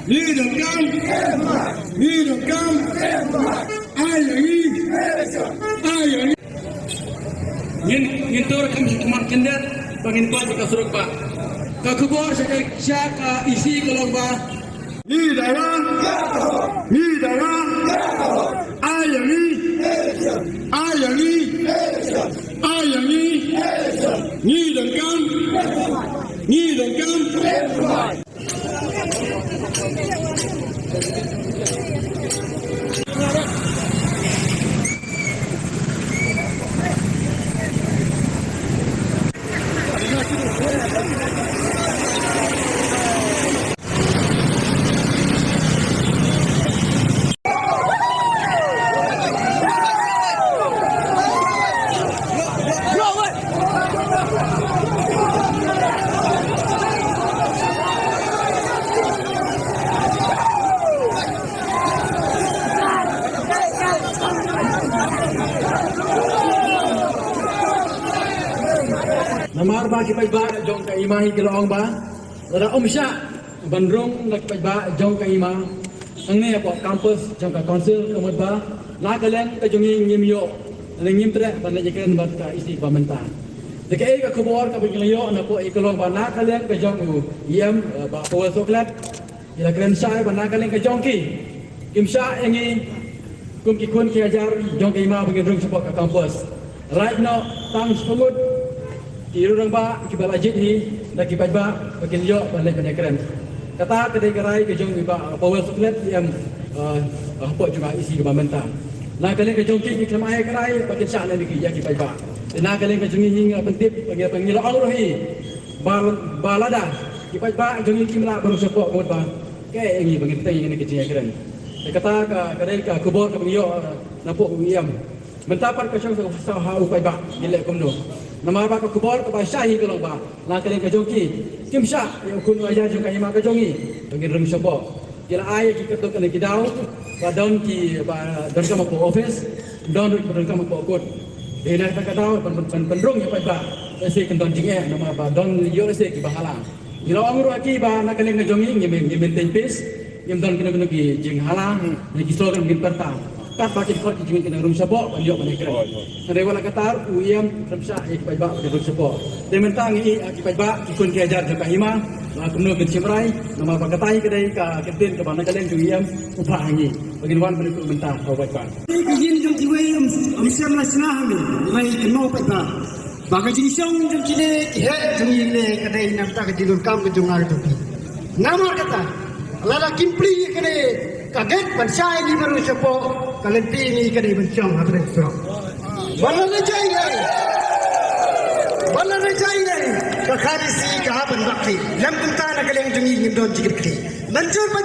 ni được cam ni được cam ai là nghi Ngin tur kami cuma kendat bangin kuat jika suruh pak. Kakubor saya isi kalau pak. ni dawa ai là nghi ni được cam Namar ba kipay ba jong ka imahi kiloong ba? Wala siya bandrong nagpay ba jong ka ima. Ang niya po campus jong ka council kamod ba? Nakalang ka jong ngimyo. Ang ngimtre ba na jikan ba ka isi pamenta. Dikay ka kubor ka biglayo na po ikolong ba nakalang ka jong iyam ba po soklat. Ila kren sai ba nakalang ka jong ki. Kim sya engi kum kikun ki ajar jong ka ima bigidrong sa po ka campus. Right now tang sumud irurang ba kibalajit ni nakipad ba pagkilyo balik keren kata kedai gerai kejong iba power suklet yang apa juga isi kebamenta na kalian kejong ki kemai gerai pakin sya na diki ya kipad ba na kalian kejong hingga pentip pangilo alrohi balada kipad ba jong kimla baru support mod ba ke ini bagi kita yang kecil keren kata kedai ka kubor ka pangyo napok ngiyam mentapar ka sya sa upay ba gile kumno nama ba ka kubor ka ba syahi ka ba la ka ka joki kim sya yang kun aja jo ka ima ka jongi bagi rem sopo kila ay ki ka to ka ki daw ba don ki ba don ka mo office don ka mo kot ina ka daw pendrong ya ba se kan don jinge nama ba don yo se ki bahala kila angro ki ba na ka ka jongi ngi maintain pace yang don kena ki jing halang ni ki slogan bin pertang tak pakai kot juga kena rum support banyak banyak keren. Ada wala katar uyam ramsa ikai ba rum support. Dementang ikai ba ikun kejar juga ima la kumno ke cimrai nama ba katai kedai ka kenten ke bana kalian uyam upah hangi. Bagin wan beri mentang kau baik ba. begin jom jiwe amsam la senah ni mai keno pa baga jinisong jom cine he jom ile kadai nam ta ke dilur kam ke jongar tu nama kata lala kimpli kedai kaget pansai ni baru sepo kalian ini kedai bencong hatre so wala rejai kakari si kahaban bakti lam kunta na kalian jungi ngindon jigit kri lancur pa